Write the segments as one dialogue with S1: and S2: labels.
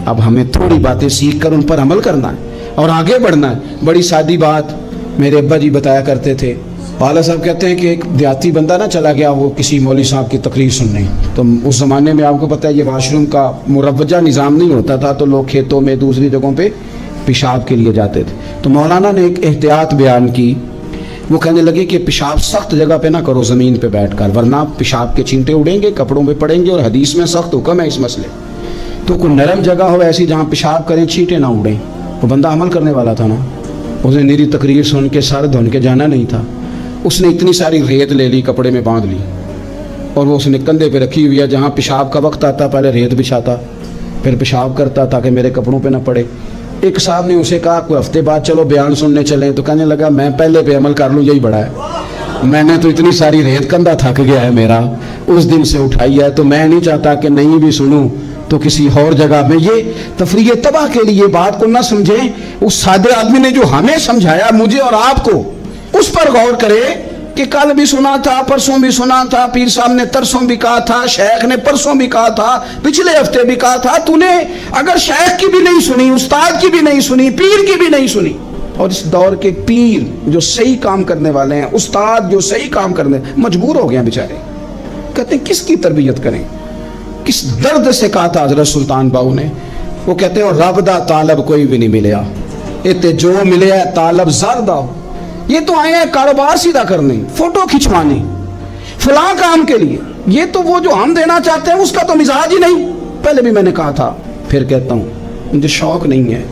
S1: अब हमें थोड़ी बातें सीख कर उन पर अमल करना है और आगे बढ़ना है। बड़ी सादी बात मेरे अब्बा जी बताया करते थे। वाला साहब कहते हैं कि एक देहाती बंदा ना चला गया वो किसी मौलवी साहब की तकरीर सुनने, तो उस ज़माने में आपको पता है ये वाशरूम का मुरवजा निज़ाम नहीं होता था, तो लोग खेतों में दूसरी जगहों पे पेशाब के लिए जाते थे। तो मौलाना ने एक एहतियात बयान की, वो कहने लगे कि पेशाब सख्त जगह पे ना करो ज़मीन पे बैठकर, वरना पेशाब के छींटे उड़ेंगे, कपड़ों पे पड़ेंगे, और हदीस में सख्त हुक्म है इस मसले। तो कोई नरम जगह हो ऐसी जहाँ पेशाब करें छींटे ना उड़ें। वो बंदा अमल करने वाला था ना, उसने मेरी तकरीर सुन के सर धुन के जाना नहीं था। उसने इतनी सारी रेत ले ली, कपड़े में बांध ली, और वो उसने कंधे पे रखी हुई है। जहाँ पेशाब का वक्त आता पहले रेत बिछाता, फिर पेशाब करता ताकि मेरे कपड़ों पे ना पड़े। एक साहब ने उसे कहा कोई हफ्ते बाद चलो बयान सुनने चलें, तो कहने लगा मैं पहले पे अमल कर लूँ, यही बड़ा है। मैंने तो इतनी सारी रेत, कंधा थक गया है मेरा, उस दिन से उठाई है, तो मैं नहीं चाहता कि नहीं भी सुनूं तो किसी और जगह में। ये तफरीह तबाह के लिए बात को ना समझें। उस सादे आदमी ने जो हमें समझाया, मुझे और आपको, उस पर गौर करें कि कल भी सुना था, परसों भी सुना था, पीर साहब ने तरसों भी कहा था, शेख ने परसों भी कहा था, पिछले हफ्ते भी कहा था। तूने अगर शेख की भी नहीं सुनी, उस्ताद की भी नहीं सुनी, पीर की भी नहीं सुनी, और इस दौर के पीर जो सही काम करने वाले हैं, उस्ताद जो सही काम करने, मजबूर हो गए बेचारे। कहते हैं किसकी तरबियत करें, किस दर्द से कहा था हजरत सुल्तान बाहू ने। वो कहते हैं रब दा तालब कोई भी नहीं मिलया, इते जो मिले है तालब ज़रदा। ये तो आए हैं कारोबार सीधा करने, फोटो खिंचवाने, फलां काम के लिए। ये तो वो जो हम देना चाहते हैं उसका तो मिजाज ही नहीं। पहले भी मैंने कहा था, फिर कहता हूँ, मुझे शौक नहीं है।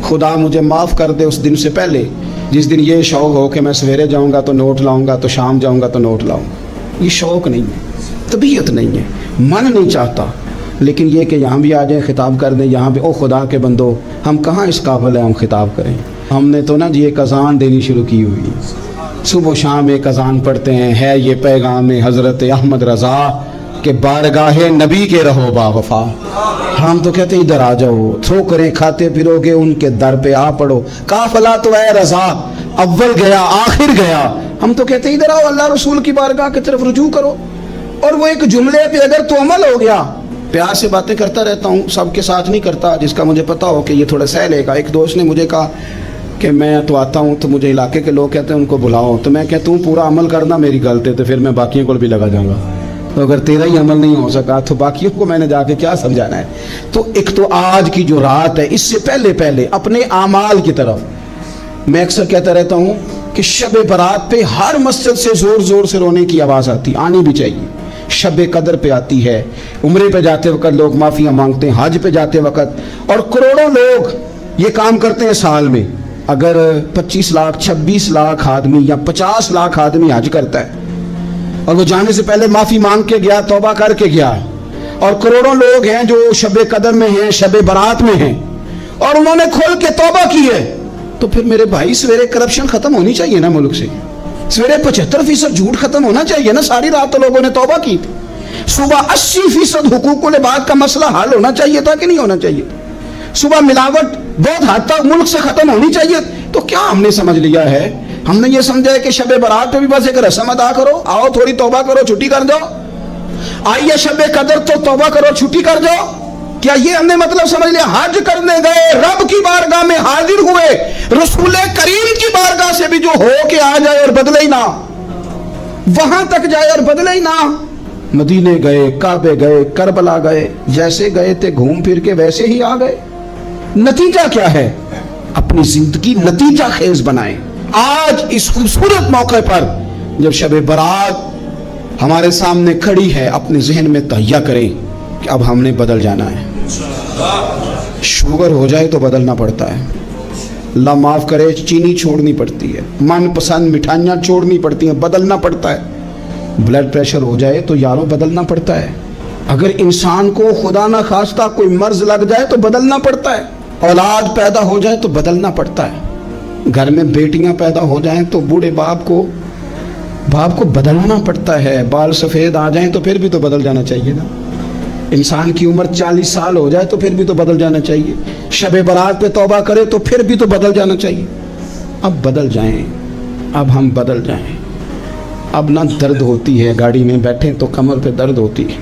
S1: खुदा मुझे माफ़ कर दे उस दिन से पहले जिस दिन ये शौक हो कि मैं सवेरे जाऊँगा तो नोट लाऊँगा, तो शाम जाऊँगा तो नोट लाऊँगा। ये शौक नहीं है, तबीयत नहीं है, मन नहीं चाहता। लेकिन ये कि यहाँ भी आ जाए खिताब कर दें, यहाँ भी ओ खुदा के बंदो, हम कहाँ इस काबिल है हम खिताब करें। हमने तो ना जी एक अज़ान देनी शुरू की हुई है, सुबह शाम एक अज़ान पढ़ते हैं। है ये पैगाम हज़रत अहमद रज़ा के बारगाह नबी के रहो बावफा। हम तो कहते हैं इधर आ जाओ, ठोकरें खाते फिरोगे उनके दर पे आ पड़ो, काफिला तो है रज़ा, अव्वल गया आखिर गया। हम तो कहते हैं इधर आओ, अल्लाह रसूल की बारगाह की तरफ रुजू करो। और वो एक जुमले पे अगर तो अमल हो गया, प्यार से बातें करता रहता हूँ, सबके साथ नहीं करता, जिसका मुझे पता हो कि ये थोड़ा सह लेगा। एक दोस्त ने मुझे कहा कि मैं तो आता हूँ तो मुझे इलाके के लोग कहते हैं उनको बुलाओ, तो मैं कहता हूँ पूरा अमल करना मेरी गलती है, तो फिर मैं बाकियों को भी लगा जाऊँगा। तो अगर तेरा ही अमल नहीं हो सका तो बाकियों को मैंने जाके क्या समझाना है। तो एक तो आज की जो रात है, इससे पहले पहले अपने आमाल की तरफ मैं अक्सर कहता रहता हूँ कि शब बारात पे हर मस्जिद से ज़ोर ज़ोर से रोने की आवाज़ आती, आनी भी चाहिए। शब कदर पे आती है, उम्रे पे जाते वक्त लोग माफ़ियाँ मांगते हैं, हज पे जाते वक्त, और करोड़ों लोग ये काम करते हैं साल में। अगर 25 लाख 26 लाख आदमी या 50 लाख आदमी हज करता है और वो जाने से पहले माफ़ी मांग के गया, तौबा करके गया, और करोड़ों लोग हैं जो शब कदर में हैं, शब बारात में हैं, और उन्होंने खोल के तौबा की है, तो फिर मेरे भाई सवेरे करप्शन ख़त्म होनी चाहिए ना मुल्क से। सवेरे 75% झूठ खत्म होना चाहिए ना। सारी रात तो लोगों ने तौबा की थी। सुबह 80% हुकूकुल इबाद का मसला हल होना चाहिए था कि नहीं होना चाहिए। सुबह मिलावट बहुत हद तक मुल्क से खत्म होनी चाहिए। तो क्या हमने समझ लिया है, हमने ये समझा है कि शब बारात पे भी बस एक रस्म अदा करो, आओ थोड़ी तौबा करो छुट्टी कर जाओ, आइए शब कदर तो तौबा करो छुट्टी कर जाओ। क्या ये हमने मतलब समझ लिया? हज करने गए, रब की बारगाह में हाजिर हुए, रसूल करीम की बारगाह से भी जो हो के आ जाए और बदले ही ना, वहां तक जाए और बदले ही ना। मदीने गए, काबे गए, करबला गए, जैसे गए थे घूम फिर के वैसे ही आ गए। नतीजा क्या है? अपनी जिंदगी नतीजा खेज बनाए। आज इस खूबसूरत मौके पर जब शब बारात हमारे सामने खड़ी है, अपने जहन में तहैया करें कि अब हमने बदल जाना है। शुगर हो जाए तो बदलना पड़ता है, अल्लाह माफ़ करे, चीनी छोड़नी पड़ती है, मनपसंद मिठाइयाँ छोड़नी पड़ती हैं, बदलना पड़ता है। ब्लड प्रेशर हो जाए तो यारों बदलना पड़ता है। अगर इंसान को खुदा ना खास्ता कोई मर्ज लग जाए तो बदलना पड़ता है। औलाद पैदा हो जाए तो बदलना पड़ता है। घर में बेटियां पैदा हो जाएं तो बूढ़े बाप को बदलना पड़ता है। बाल सफ़ेद आ जाएं तो फिर भी तो बदल जाना चाहिए ना। इंसान की उम्र 40 साल हो जाए तो फिर भी तो बदल जाना चाहिए। शब बारात पे तौबा करे तो फिर भी तो बदल जाना चाहिए। अब बदल जाएं, अब हम बदल जाएं। अब ना दर्द होती है, गाड़ी में बैठे तो कमर पे दर्द होती है,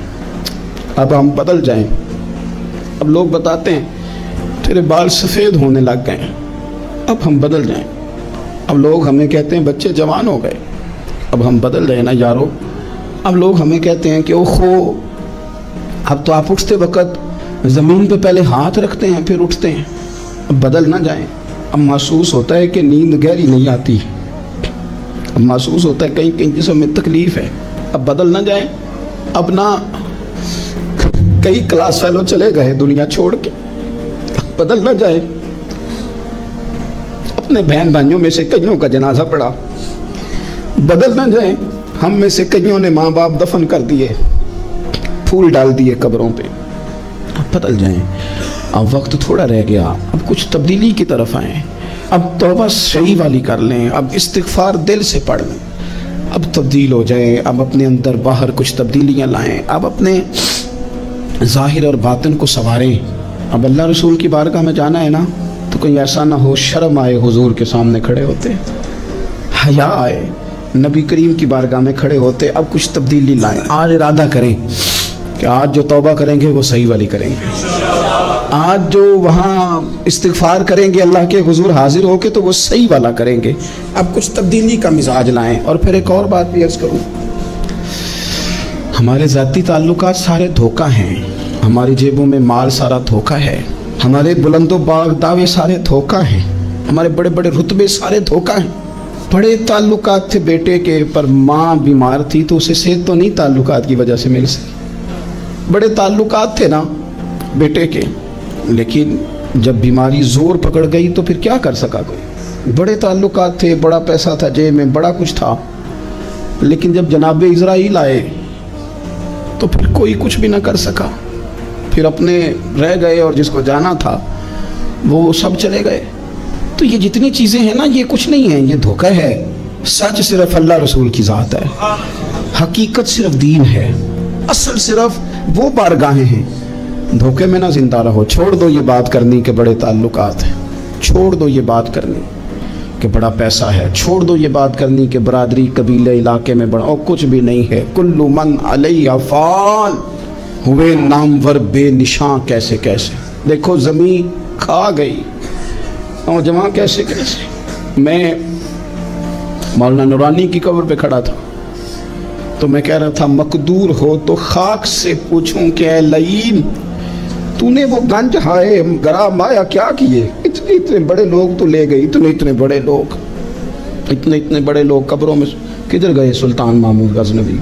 S1: अब हम बदल जाएं। अब लोग बताते हैं میرے بال سفید ہونے لگ گئے، اب ہم بدل جائیں۔ اب لوگ ہمیں کہتے ہیں بچے جوان ہو گئے، اب ہم بدل رہے نا یارو۔ اب لوگ ہمیں کہتے ہیں کہ اوہو، اب تو آپ اٹھتے وقت زمین پہ پہلے ہاتھ رکھتے ہیں پھر اٹھتے ہیں، اب بدل نہ جائیں۔ اب محسوس ہوتا ہے کہ نیند گہری نہیں آتی، اب محسوس ہوتا ہے کہیں کہیں جسم میں تکلیف ہے، اب بدل نہ جائیں۔ اب نہ کئی کلاس فیلو چلے گئے دنیا چھوڑ کے، بدل نہ جائیں۔ اپنے بہن بھائیوں میں سے کئیوں کا جنازہ پڑا، بدل نہ جائیں۔ ہم میں سے کئیوں نے ماں باپ دفن کر دیے، پھول ڈال دیے قبروں پہ، اب بدل جائیں۔ اب وقت تھوڑا رہ گیا، اب کچھ تبدیلی کی طرف آئیں، اب توبہ صحیح والی کر لیں، اب استغفار دل سے پڑھ لیں، اب تبدیل ہو جائیں، اب اپنے اندر باہر کچھ تبدیلیاں لائیں، اب اپنے ظاہر اور باطن کو سنواریں۔ اب اللہ رسول کی بارگاہ میں جانا ہے نا، تو کہیں ایسا نہ ہو شرم آئے حضور کے سامنے کھڑے ہوتے، حیا آئے نبی کریم کی بارگاہ میں کھڑے ہوتے۔ اب کچھ تبدیلی لائیں، آج ارادہ کریں کہ آج جو توبہ کریں گے وہ صحیح والی کریں گے، آج جو وہاں استغفار کریں گے اللہ کے حضور حاضر ہو کے تو وہ صحیح والا کریں گے۔ اب کچھ تبدیلی کا مزاج لائیں۔ اور پھر ایک اور بات بھی عرض کروں، ہمارے ذاتی تعلقات سارے دھوکہ ہیں، ہماری جیبوں میں مال سارا دھوکہ ہے، ہمارے بلند و باغ دعوے سارے دھوکہ ہیں، ہمارے بڑے بڑے رتبے سارے دھوکہ ہیں۔ بڑے تعلقات تھے بیٹے کے، پر ماں بیمار تھی تو اسے صحت تو نہیں تعلقات کی وجہ سے مل سکی۔ بڑے تعلقات تھے نا بیٹے کے، لیکن جب بیماری زور پکڑ گئی تو پھر کیا کر سکا کوئی۔ بڑے تعلقات تھے، بڑا پیسہ تھا جیب میں، بڑا کچھ تھا، لیکن جب جناب اسرائیل آئے تو پھر کوئی کچھ بھی نہ کر سکا، پھر اپنے رہ گئے، اور جس کو جانا تھا وہ سب چلے گئے۔ تو یہ جتنی چیزیں ہیں نا، یہ کچھ نہیں ہیں، یہ دھوکہ ہے۔ سچ صرف اللہ رسول کی ذات ہے، حقیقت صرف دین ہے، اصل صرف وہ بارگاہیں ہیں۔ دھوکے میں نہ زندہ رہو، چھوڑ دو یہ بات کرنی کہ بڑے تعلقات ہیں، چھوڑ دو یہ بات کرنی کہ بڑا پیسہ ہے، چھوڑ دو یہ بات کرنی کہ برادری قبیلے علاقے میں بڑا، اور کچھ بھی نہیں ہے۔ کل من علیہ فان، ہوئے نامور بے نشاں کیسے کیسے۔ دیکھو زمین کھا گئی، اور جمع کیسے کیسے۔ میں مولانا نورانی کی قبر پہ کھڑا تھا تو میں کہہ رہا تھا مقدور ہو تو خاک سے پوچھوں کہ اے لعین، تو نے وہ گنج ہائے گرا مایا کیا کیے؟ اتنے بڑے لوگ تو لے گئی، اتنے بڑے لوگ، اتنے بڑے لوگ قبروں میں کدھر گئے؟ سلطان محمود غزنوی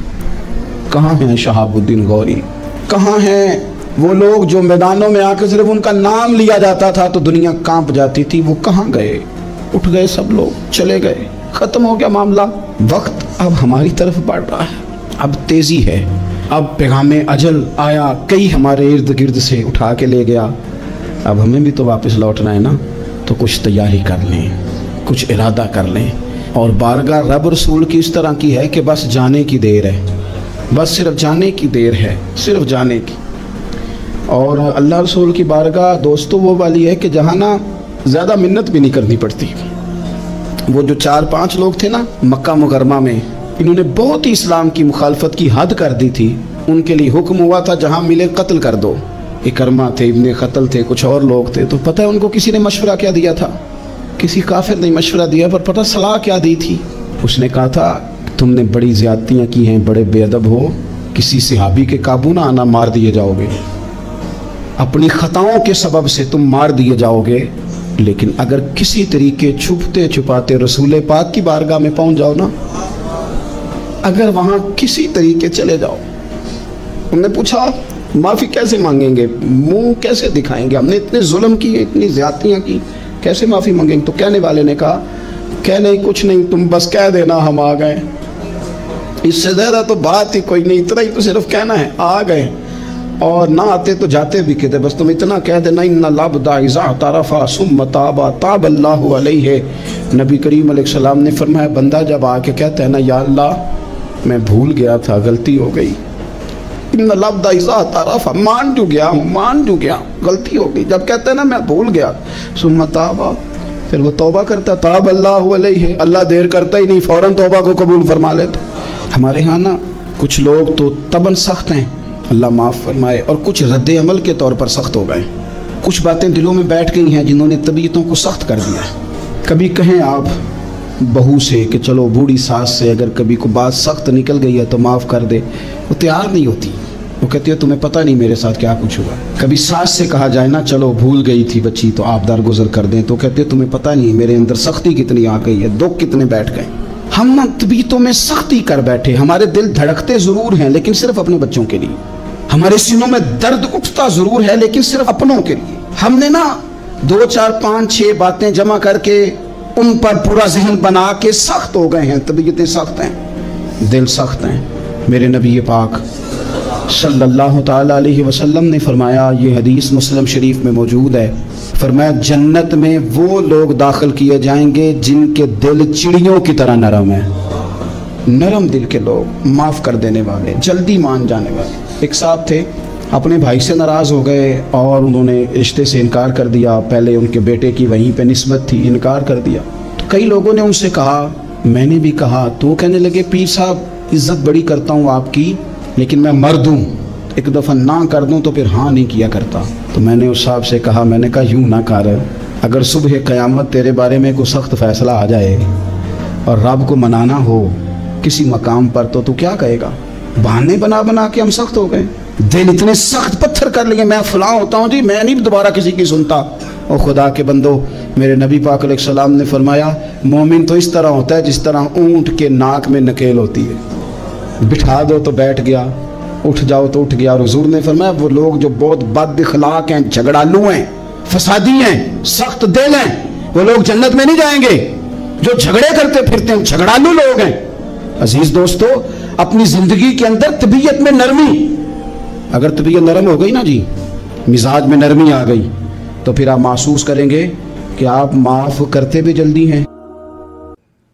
S1: کہاں ہیں؟ شہاب الدین غوری کہاں ہیں؟ وہ لوگ جو میدانوں میں آ کے صرف ان کا نام لیا جاتا تھا تو دنیا کانپ جاتی تھی، وہ کہاں گئے؟ اٹھ گئے سب لوگ، چلے گئے، ختم ہو گیا معاملہ۔ وقت اب ہماری طرف بڑھ رہا ہے، اب تیزی ہے، اب پیغام اجل آیا، کئی ہمارے ارد گرد سے اٹھا کے لے گیا، اب ہمیں بھی تو واپس لوٹنا ہے نا۔ تو کچھ تیاری کر لیں، کچھ ارادہ کر لیں، اور بارگاہ رب رسول کی اس طرح کی ہے کہ بس جانے کی دیر ہے، بس صرف جانے کی دیر ہے، صرف جانے کی۔ اور اللہ رسول کی بارگاہ دوستو وہ والی ہے کہ جہاں نا زیادہ منت بھی نہیں کرنی پڑتی۔ وہ جو 4-5 لوگ تھے نا مکہ مکرمہ میں، انہوں نے بہت ہی اسلام کی مخالفت کی حد کر دی تھی، ان کے لیے حکم ہوا تھا جہاں ملے قتل کر دو۔ اکرمہ تھے، ابن قتل تھے، کچھ اور لوگ تھے۔ تو پتہ ہے ان کو کسی نے مشورہ کیا دیا تھا؟ کسی کافر نے مشورہ دیا، پر پتہ صلاح کیا دی تھی؟ اس نے کہا تھا تم نے بڑی زیادتیاں کی ہیں، بڑے بے ادب ہو، کسی صحابی کے قابو نہ آنا، مار دیے جاؤ گے، اپنی خطاؤں کے سبب سے تم مار دیے جاؤ گے، لیکن اگر کسی طریقے چھپتے چھپاتے رسول پاک کی بارگاہ میں پہنچ جاؤ نا، اگر وہاں کسی طریقے چلے جاؤ۔ انہوں نے پوچھا معافی کیسے مانگیں گے، منہ کیسے دکھائیں گے، ہم نے اتنے ظلم کیے، اتنی زیادتیاں کی، کیسے معافی مانگیں گے؟ تو کہنے والے نے کہا کہ نہیں کچھ نہیں، تم بس کہہ دینا ہم آ گئے، اس سے زیادہ تو بات ہی کوئی نہیں، اتنا ہی تو صرف کہنا ہے آ گئے، اور نہ آتے تو جاتے بھی کہتے، بس تم اتنا کہہ دینا ان العبد اذا اعترف ثم تاب تاب اللہ علیہ۔ نبی کریم علیہ السلام نے فرمایا بندہ جب آ کے کہتا ہے نا یا اللہ میں بھول گیا تھا، غلطی ہو گئی، ان العبد اذا اعترف، مان جو گیا غلطی ہو گئی، جب کہتا ہے نا میں بھول گیا، ثم تاب، پھر وہ توبہ کرتا، تاب اللہ علیہ، اللہ دیر کرتا ہی نہیں، فوراً توبہ کو قبول فرما لیتا۔ ہمارے ہاں نا کچھ لوگ تو طبعاً سخت ہیں، اللہ معاف فرمائے، اور کچھ رد عمل کے طور پر سخت ہو گئے، कुछ बातें दिलों में बैठ गई हैं जिन्होंने तबीयतों को सख्त कर दिया है। कभी कहें आप बहू से कि चलो बूढ़ी सास से अगर कभी को बात सख्त निकल गई है तो माफ़ कर दे, वो तैयार नहीं होती। वो कहती है तुम्हें पता नहीं मेरे साथ क्या कुछ हुआ। कभी सास से कहा जाए ना चलो भूल गई थी बच्ची तो आप दरगुजर कर दें, तो कहते हैं तुम्हें पता नहीं मेरे अंदर सख्ती कितनी आ गई है, दुख कितने बैठ गए। हम ना तबीयतों में सख्ती कर बैठे, हमारे दिल धड़कते ज़रूर हैं लेकिन सिर्फ अपने बच्चों के लिए, हमारे सीनों में दर्द उठता ज़रूर है लेकिन सिर्फ अपनों के लिए। हमने ना 2, 4, 5, 6 बातें जमा करके उन पर पूरा जहन बना के सख्त हो गए हैं। तबीयतें सख्त हैं, दिल सख्त हैं। मेरे नबी पाक सल्लल्लाहु ताला अलैहि वसल्लम ने फरमाया, ये हदीस मुस्लिम शरीफ में मौजूद है, फरमाया जन्नत में वो लोग दाखिल किए जाएंगे जिनके दिल चिड़ियों की तरह नरम है। नरम दिल के लोग, माफ़ कर देने वाले, जल्दी मान जाने वाले। एक साहब थे, अपने भाई से नाराज़ हो गए और उन्होंने रिश्ते से इनकार कर दिया। पहले उनके बेटे की वहीं पे निस्बत थी, इनकार कर दिया। तो कई लोगों ने उनसे कहा, मैंने भी कहा, तो कहने लगे पीर साहब इज़्ज़त बड़ी करता हूँ आपकी, लेकिन मैं मर्द हूँ, एक दफ़ा ना कर दूँ तो फिर हाँ नहीं किया करता। तो मैंने उस साहब से कहा, मैंने कहा यूँ ना कर, अगर सुबह क़यामत तेरे बारे में कोई सख्त फ़ैसला आ जाए और रब को मनाना हो किसी मकाम पर तो तू क्या कहेगा? बहाने बना बना के हम सख्त हो गए, दिल इतने सख्त पत्थर कर लिए, मैं फलां होता हूँ जी, मैं नहीं दोबारा किसी की सुनता। और खुदा के बंदो, मेरे नबी पाक अलैहिस्सलाम ने फरमाया मोमिन तो इस तरह होता है जिस तरह ऊँट के नाक में नकेल होती है, बिठा दो तो बैठ गया, उठ जाओ तो उठ गया। और हुजूर ने फरमाया वो लोग जो बहुत बद इखलाक हैं, झगड़ालू हैं, फसादी हैं, सख्त दिल हैं, वो लोग जन्नत में नहीं जाएंगे। जो झगड़े करते फिरते हैं झगड़ालू लोग हैं। अजीज दोस्तों, अपनी जिंदगी के अंदर तबीयत में नरमी, अगर तबीयत नरम हो गई ना जी, मिजाज में नरमी आ गई, तो फिर आप महसूस करेंगे कि आप माफ़ करते भी जल्दी हैं।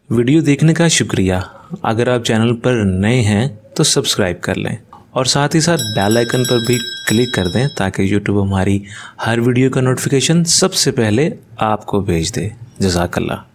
S2: वीडियो देखने का शुक्रिया। अगर आप चैनल पर नए हैं तो सब्सक्राइब कर लें और साथ ही साथ बेल आइकन पर भी क्लिक कर दें ताकि यूट्यूब हमारी हर वीडियो का नोटिफिकेशन सबसे पहले आपको भेज दे। जज़ाकल्लाह।